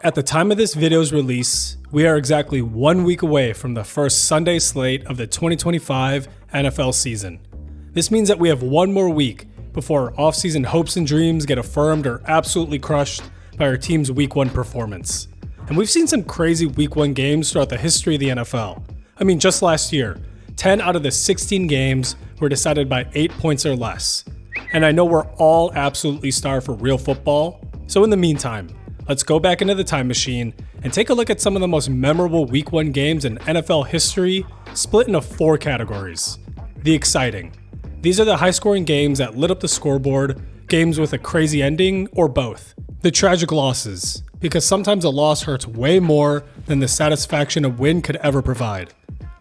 At the time of this video's release, we are exactly 1 week away from the first Sunday slate of the 2025 NFL season. This means that we have one more week before our offseason hopes and dreams get affirmed or absolutely crushed by our team's week 1 performance. And we've seen some crazy week 1 games throughout the history of the NFL. I mean, just last year, 10 out of the 16 games were decided by 8 points or less. And I know we're all absolutely starved for real football, so in the meantime, let's go back into the time machine and take a look at some of the most memorable Week 1 games in NFL history, split into 4 categories. The exciting. These are the high-scoring games that lit up the scoreboard, games with a crazy ending, or both. The tragic losses, because sometimes a loss hurts way more than the satisfaction a win could ever provide.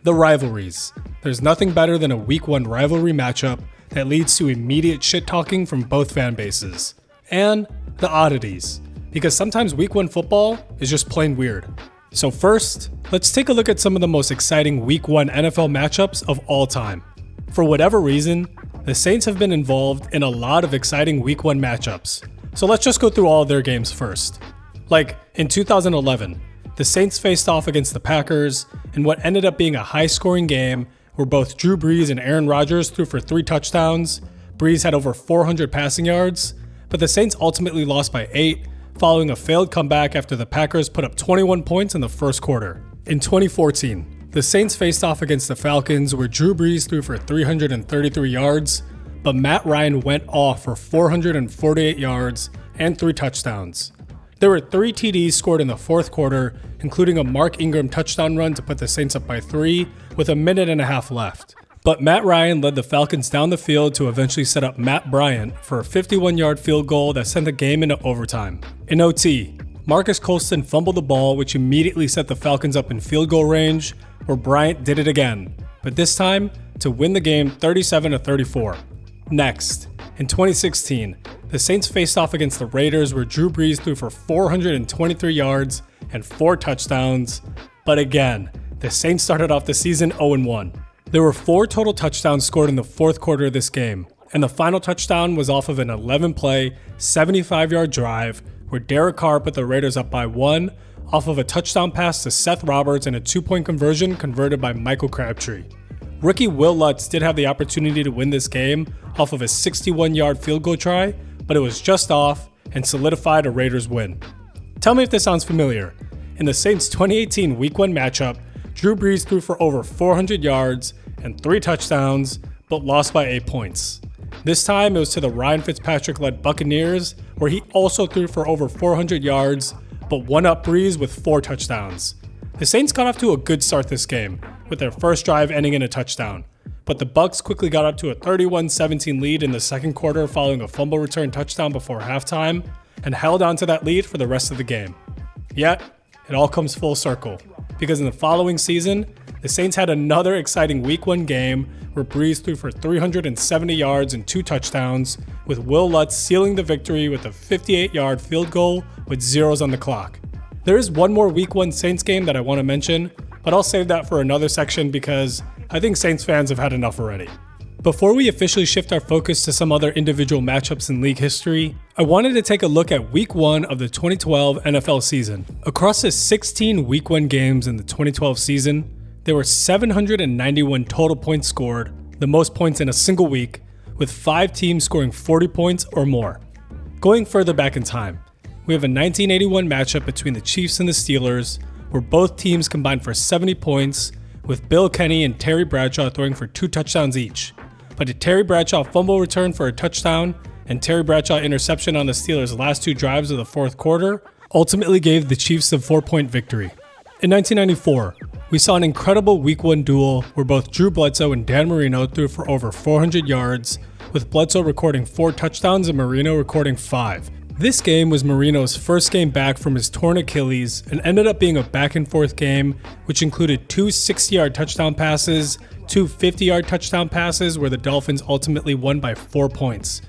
The rivalries. There's nothing better than a Week 1 rivalry matchup that leads to immediate shit-talking from both fan bases. And the oddities, because sometimes Week 1 football is just plain weird. So first, let's take a look at some of the most exciting Week 1 NFL matchups of all time. For whatever reason, the Saints have been involved in a lot of exciting Week 1 matchups. So let's just go through all of their games first. Like in 2011, the Saints faced off against the Packers in what ended up being a high-scoring game where both Drew Brees and Aaron Rodgers threw for 3 touchdowns. Brees had over 400 passing yards, but the Saints ultimately lost by 8, following a failed comeback after the Packers put up 21 points in the first quarter. In 2014, the Saints faced off against the Falcons where Drew Brees threw for 333 yards, but Matt Ryan went off for 448 yards and 3 touchdowns. There were 3 TDs scored in the fourth quarter, including a Mark Ingram touchdown run to put the Saints up by 3 with a minute and a half left. But Matt Ryan led the Falcons down the field to eventually set up Matt Bryant for a 51-yard field goal that sent the game into overtime. In OT, Marcus Colston fumbled the ball, which immediately set the Falcons up in field goal range, where Bryant did it again, but this time to win the game 37-34. Next, in 2016, the Saints faced off against the Raiders where Drew Brees threw for 423 yards and 4 touchdowns, but again, the Saints started off the season 0-1. There were 4 total touchdowns scored in the fourth quarter of this game, and the final touchdown was off of an 11-play, 75-yard drive where Derek Carr put the Raiders up by 1 off of a touchdown pass to Seth Roberts and a 2-point conversion converted by Michael Crabtree. Rookie Will Lutz did have the opportunity to win this game off of a 61-yard field goal try, but it was just off and solidified a Raiders win. Tell me if this sounds familiar. In the Saints 2018 Week 1 matchup, Drew Brees threw for over 400 yards and 3 touchdowns, but lost by 8 points. This time it was to the Ryan Fitzpatrick-led Buccaneers, where he also threw for over 400 yards, but won up Brees with 4 touchdowns. The Saints got off to a good start this game, with their first drive ending in a touchdown, but the Bucs quickly got up to a 31-17 lead in the second quarter following a fumble return touchdown before halftime, and held on to that lead for the rest of the game. Yet, it all comes full circle, because in the following season, the Saints had another exciting Week 1 game where Brees threw for 370 yards and 2 touchdowns, with Will Lutz sealing the victory with a 58-yard field goal with zeros on the clock. There is one more Week 1 Saints game that I want to mention, but I'll save that for another section because I think Saints fans have had enough already. Before we officially shift our focus to some other individual matchups in league history, I wanted to take a look at Week 1 of the 2012 NFL season. Across the 16 Week 1 games in the 2012 season, there were 791 total points scored, the most points in a single week, with 5 teams scoring 40 points or more. Going further back in time, we have a 1981 matchup between the Chiefs and the Steelers, where both teams combined for 70 points, with Bill Kenny and Terry Bradshaw throwing for 2 touchdowns each. But a Terry Bradshaw fumble return for a touchdown and Terry Bradshaw interception on the Steelers' last 2 drives of the fourth quarter ultimately gave the Chiefs a 4-point victory. In 1994, we saw an incredible Week 1 duel where both Drew Bledsoe and Dan Marino threw for over 400 yards, with Bledsoe recording 4 touchdowns and Marino recording 5. This game was Marino's first game back from his torn Achilles and ended up being a back-and-forth game, which included 2 60-yard touchdown passes, 2 50-yard touchdown passes where the Dolphins ultimately won by 4 points.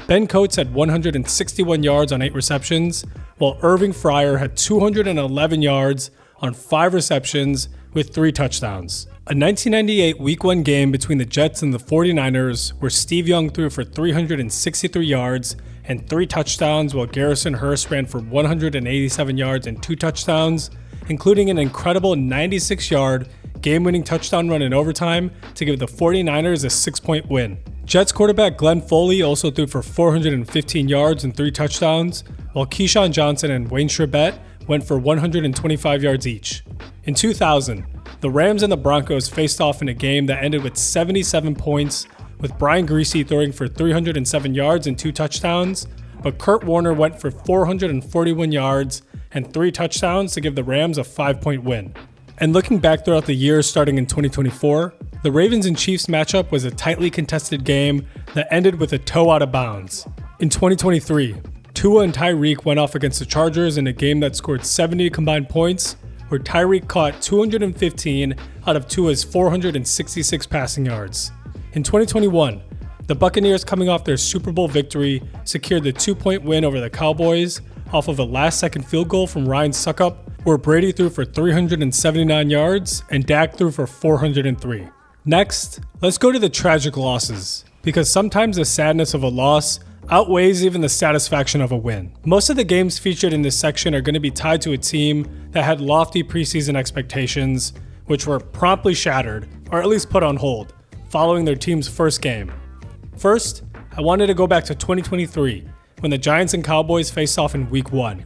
Ben Coates had 161 yards on 8 receptions, while Irving Fryer had 211 yards on 5 receptions with 3 touchdowns. A 1998 Week 1 game between the Jets and the 49ers where Steve Young threw for 363 yards and 3 touchdowns, while Garrison Hurst ran for 187 yards and 2 touchdowns, including an incredible 96-yard game-winning touchdown run in overtime to give the 49ers a 6-point win. Jets quarterback Glenn Foley also threw for 415 yards and 3 touchdowns, while Keyshawn Johnson and Wayne Chrebet went for 125 yards each. In 2000, the Rams and the Broncos faced off in a game that ended with 77 points, with Brian Griese throwing for 307 yards and 2 touchdowns, but Kurt Warner went for 441 yards and 3 touchdowns to give the Rams a 5-point win. And looking back throughout the year starting in 2024, the Ravens and Chiefs matchup was a tightly contested game that ended with a toe out of bounds. In 2023, Tua and Tyreek went off against the Chargers in a game that scored 70 combined points, where Tyreek caught 215 out of Tua's 466 passing yards. In 2021, the Buccaneers, coming off their Super Bowl victory, secured the 2-point win over the Cowboys off of a last-second field goal from Ryan Suckup, where Brady threw for 379 yards and Dak threw for 403. Next, let's go to the tragic losses, because sometimes the sadness of a loss outweighs even the satisfaction of a win. Most of the games featured in this section are going to be tied to a team that had lofty preseason expectations, which were promptly shattered, or at least put on hold, following their team's first game. First, I wanted to go back to 2023, when the Giants and Cowboys faced off in Week 1.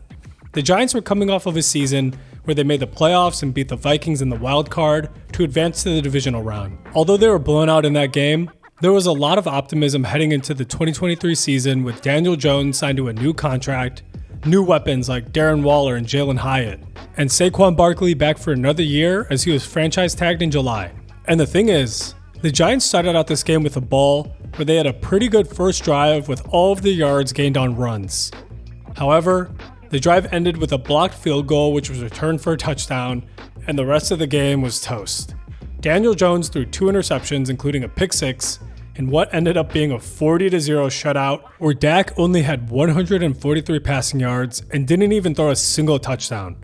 The Giants were coming off of a season where they made the playoffs and beat the Vikings in the wild card to advance to the divisional round. Although they were blown out in that game, there was a lot of optimism heading into the 2023 season, with Daniel Jones signed to a new contract, new weapons like Darren Waller and Jalen Hyatt, and Saquon Barkley back for another year as he was franchise tagged in July. And the thing is, the Giants started out this game with a ball where they had a pretty good first drive with all of the yards gained on runs. However, the drive ended with a blocked field goal which was returned for a touchdown, and the rest of the game was toast. Daniel Jones threw 2 interceptions, including a pick six, in what ended up being a 40-0 shutout, where Dak only had 143 passing yards and didn't even throw a single touchdown.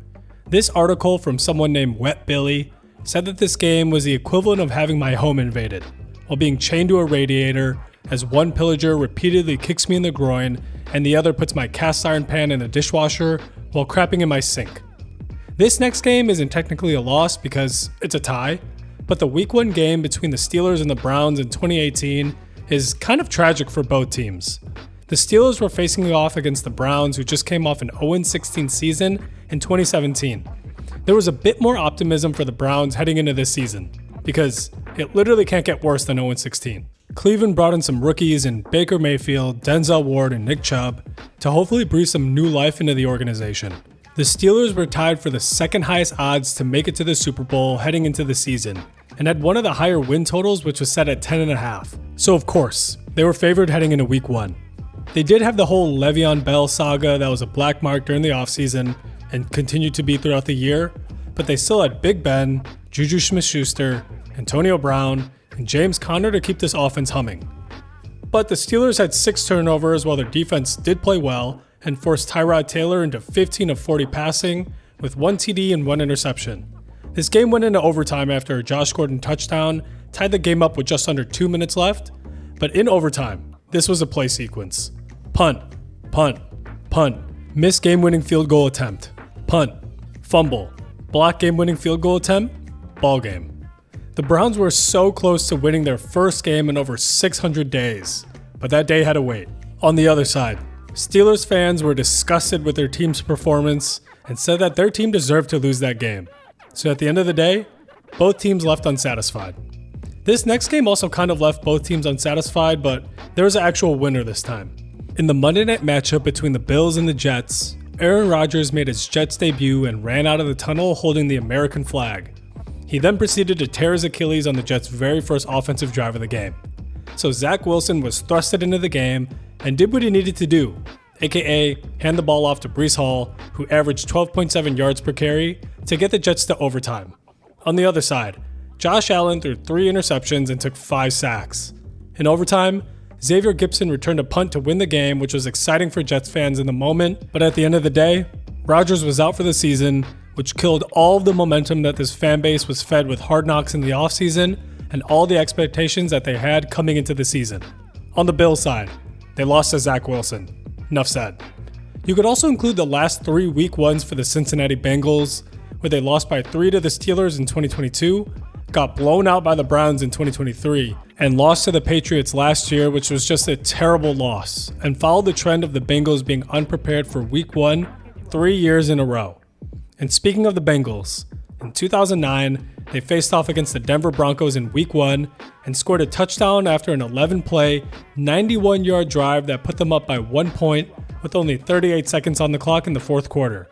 This article from someone named Wet Billy said that this game was the equivalent of having my home invaded, while being chained to a radiator as one pillager repeatedly kicks me in the groin and the other puts my cast iron pan in the dishwasher while crapping in my sink. This next game isn't technically a loss because it's a tie, but the Week 1 game between the Steelers and the Browns in 2018 is kind of tragic for both teams. The Steelers were facing off against the Browns, who just came off an 0-16 season in 2017. There was a bit more optimism for the Browns heading into this season, because it literally can't get worse than 0-16. Cleveland brought in some rookies in Baker Mayfield, Denzel Ward, and Nick Chubb to hopefully breathe some new life into the organization. The Steelers were tied for the second highest odds to make it to the Super Bowl heading into the season, and had one of the higher win totals, which was set at 10.5. So of course, they were favored heading into Week 1. They did have the whole Le'Veon Bell saga that was a black mark during the offseason and continued to be throughout the year, but they still had Big Ben, Juju Smith-Schuster, Antonio Brown, and James Conner to keep this offense humming. But the Steelers had 6 turnovers while their defense did play well and forced Tyrod Taylor into 15 of 40 passing with 1 TD and 1 interception. This game went into overtime after a Josh Gordon touchdown tied the game up with just under 2 minutes left, but in overtime, this was a play sequence. Punt, punt, punt, miss game-winning field goal attempt, punt, fumble, block game-winning field goal attempt, ball game. The Browns were so close to winning their first game in over 600 days, but that day had to wait. On the other side, Steelers fans were disgusted with their team's performance and said that their team deserved to lose that game. So at the end of the day, both teams left unsatisfied. This next game also kind of left both teams unsatisfied, but there was an actual winner this time. In the Monday night matchup between the Bills and the Jets, Aaron Rodgers made his Jets debut and ran out of the tunnel holding the American flag. He then proceeded to tear his Achilles on the Jets' very first offensive drive of the game. So Zach Wilson was thrusted into the game and did what he needed to do, aka hand the ball off to Breece Hall, who averaged 12.7 yards per carry, to get the Jets to overtime. On the other side, Josh Allen threw 3 interceptions and took 5 sacks. In overtime, Xavier Gipson returned a punt to win the game, which was exciting for Jets fans in the moment, but at the end of the day, Rodgers was out for the season, which killed all of the momentum that this fan base was fed with Hard Knocks in the offseason and all the expectations that they had coming into the season. On the Bills side, they lost to Zach Wilson. Enough said. You could also include the last 3 week 1s for the Cincinnati Bengals, where they lost by 3 to the Steelers in 2022, got blown out by the Browns in 2023, and lost to the Patriots last year, which was just a terrible loss, and followed the trend of the Bengals being unprepared for week 1 3 years in a row. And speaking of the Bengals, in 2009, they faced off against the Denver Broncos in week 1 and scored a touchdown after an 11-play, 91-yard drive that put them up by 1 point with only 38 seconds on the clock in the fourth quarter.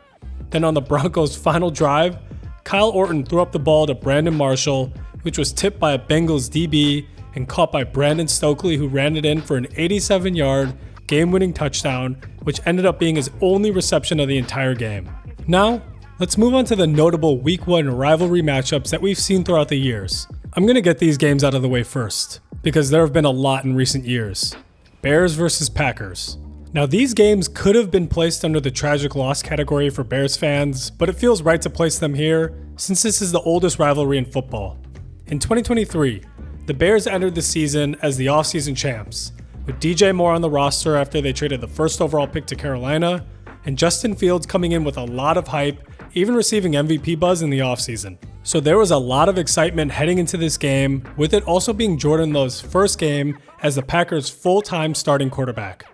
Then on the Broncos' final drive, Kyle Orton threw up the ball to Brandon Marshall, which was tipped by a Bengals DB and caught by Brandon Stokely, who ran it in for an 87-yard, game-winning touchdown, which ended up being his only reception of the entire game. Now, let's move on to the notable Week 1 rivalry matchups that we've seen throughout the years. I'm going to get these games out of the way first, because there have been a lot in recent years. Bears versus Packers. Now, these games could have been placed under the tragic loss category for Bears fans, but it feels right to place them here since this is the oldest rivalry in football. In 2023, the Bears entered the season as the offseason champs, with DJ Moore on the roster after they traded the first overall pick to Carolina, and Justin Fields coming in with a lot of hype, even receiving MVP buzz in the offseason. So there was a lot of excitement heading into this game, with it also being Jordan Love's first game as the Packers' full-time starting quarterback.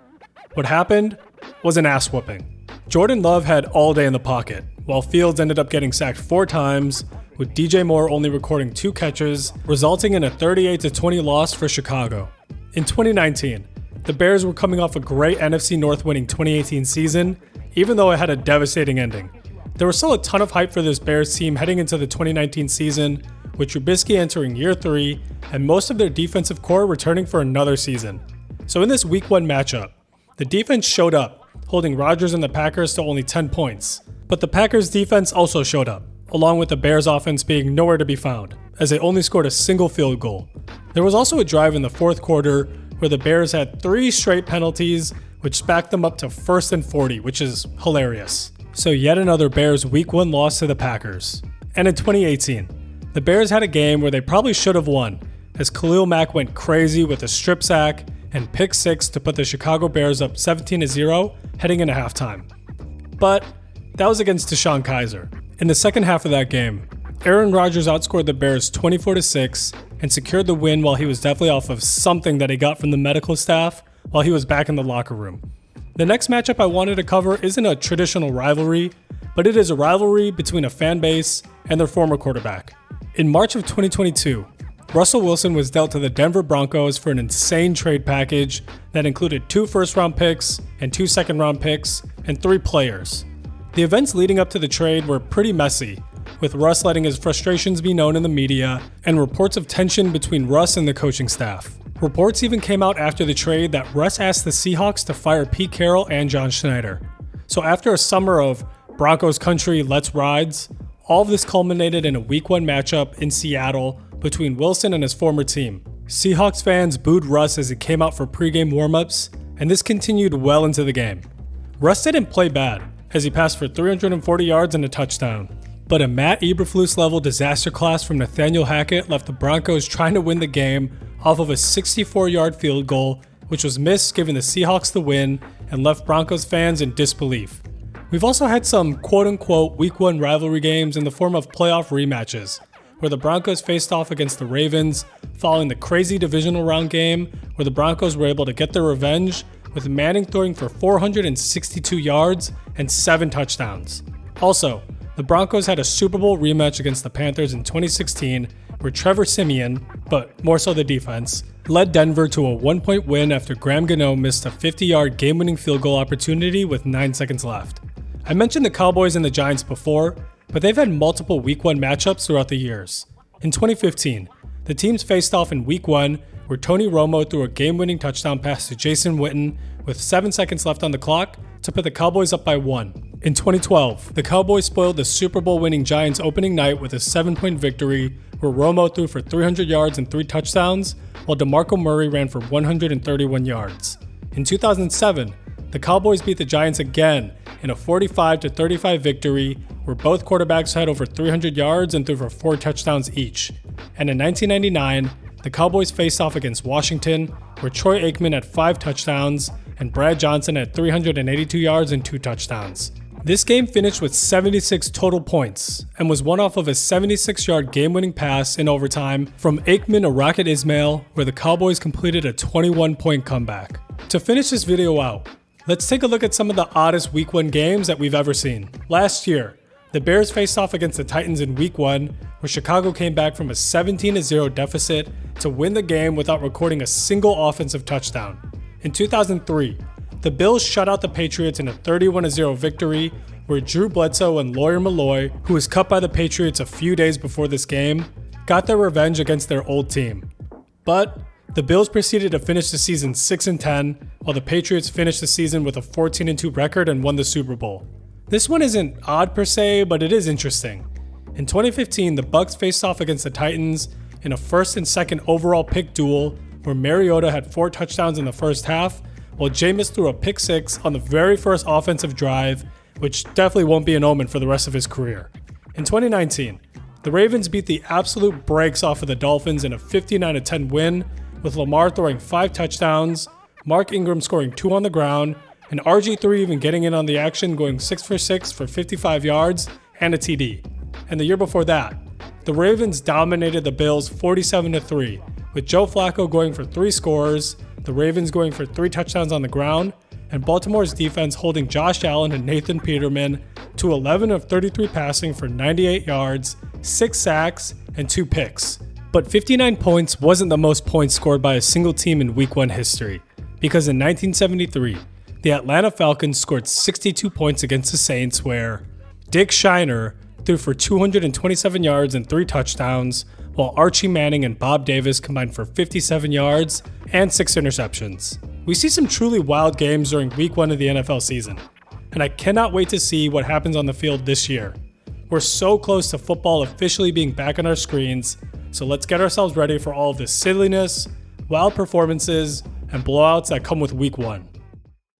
What happened was an ass whooping. Jordan Love had all day in the pocket, while Fields ended up getting sacked 4 times, with DJ Moore only recording 2 catches, resulting in a 38-20 loss for Chicago. In 2019, the Bears were coming off a great NFC North winning 2018 season, even though it had a devastating ending. There was still a ton of hype for this Bears team heading into the 2019 season, with Trubisky entering year 3 and most of their defensive core returning for another season. So in this Week 1 matchup, the defense showed up, holding Rodgers and the Packers to only 10 points. But the Packers defense also showed up, along with the Bears offense being nowhere to be found, as they only scored a single field goal. There was also a drive in the fourth quarter where the Bears had 3 straight penalties, which backed them up to 1st and 40, which is hilarious. So yet another Bears Week 1 loss to the Packers. And in 2018, the Bears had a game where they probably should have won, as Khalil Mack went crazy with a strip sack and pick 6 to put the Chicago Bears up 17-0 heading into halftime. But that was against Deshaun Kaiser. In the second half of that game, Aaron Rodgers outscored the Bears 24-6 and secured the win while he was definitely off of something that he got from the medical staff while he was back in the locker room. The next matchup I wanted to cover isn't a traditional rivalry, but it is a rivalry between a fan base and their former quarterback. In March of 2022, Russell Wilson was dealt to the Denver Broncos for an insane trade package that included 2 first-round picks and 2 second-round picks and 3 players. The events leading up to the trade were pretty messy, with Russ letting his frustrations be known in the media and reports of tension between Russ and the coaching staff. Reports even came out after the trade that Russ asked the Seahawks to fire Pete Carroll and John Schneider. So after a summer of Broncos country let's rides, all of this culminated in a Week 1 matchup in Seattle between Wilson and his former team. Seahawks fans booed Russ as he came out for pregame warmups, and this continued well into the game. Russ didn't play bad, as he passed for 340 yards and a touchdown. But a Matt Eberflus-level disaster class from Nathaniel Hackett left the Broncos trying to win the game off of a 64-yard field goal, which was missed giving the Seahawks the win and left Broncos fans in disbelief. We've also had some quote-unquote Week 1 rivalry games in the form of playoff rematches, where the Broncos faced off against the Ravens following the crazy divisional round game where the Broncos were able to get their revenge, with Manning throwing for 462 yards and 7 touchdowns. Also, the Broncos had a Super Bowl rematch against the Panthers in 2016 where Trevor Siemian, but more so the defense, led Denver to a 1-point win after Graham Gano missed a 50-yard game-winning field goal opportunity with 9 seconds left. I mentioned the Cowboys and the Giants before, but they've had multiple Week 1 matchups throughout the years. In 2015, the teams faced off in Week 1 where Tony Romo threw a game-winning touchdown pass to Jason Witten with 7 seconds left on the clock to put the Cowboys up by 1. In 2012, the Cowboys spoiled the Super Bowl winning Giants opening night with a 7-point victory where Romo threw for 300 yards and 3 touchdowns, while DeMarco Murray ran for 131 yards. In 2007, the Cowboys beat the Giants again in a 45-35 victory where both quarterbacks had over 300 yards and threw for 4 touchdowns each. And in 1999, the Cowboys faced off against Washington, where Troy Aikman had 5 touchdowns and Brad Johnson had 382 yards and 2 touchdowns. This game finished with 76 total points and was won off of a 76-yard game-winning pass in overtime from Aikman to Rocket Ismail, where the Cowboys completed a 21-point comeback. To finish this video out, let's take a look at some of the oddest Week 1 games that we've ever seen. Last year, the Bears faced off against the Titans in Week 1, where Chicago came back from a 17-0 deficit to win the game without recording a single offensive touchdown. In 2003, the Bills shut out the Patriots in a 31-0 victory, where Drew Bledsoe and Lawyer Malloy, who was cut by the Patriots a few days before this game, got their revenge against their old team. But the Bills proceeded to finish the season 6-10, while the Patriots finished the season with a 14-2 record and won the Super Bowl. This one isn't odd per se, but it is interesting. In 2015, the Bucs faced off against the Titans in a first and second overall pick duel, where Mariota had 4 touchdowns in the first half, while Jameis threw a pick 6 on the very first offensive drive, which definitely won't be an omen for the rest of his career. In 2019, the Ravens beat the absolute brakes off of the Dolphins in a 59-10 win, with Lamar throwing 5 touchdowns, Mark Ingram scoring 2 on the ground, and RG3 even getting in on the action, going 6 for 6 for 55 yards and a TD. And the year before that, the Ravens dominated the Bills 47-3, with Joe Flacco going for 3 scores, the Ravens going for 3 touchdowns on the ground, and Baltimore's defense holding Josh Allen and Nathan Peterman to 11 of 33 passing for 98 yards, 6 sacks, and 2 picks. But 59 points wasn't the most points scored by a single team in Week 1 history, because in 1973, the Atlanta Falcons scored 62 points against the Saints, where Dick Shiner threw for 227 yards and 3 touchdowns, while Archie Manning and Bob Davis combined for 57 yards and 6 interceptions. We see some truly wild games during Week 1 of the NFL season, and I cannot wait to see what happens on the field this year. We're so close to football officially being back on our screens, so let's get ourselves ready for all of the silliness, wild performances, and blowouts that come with Week 1.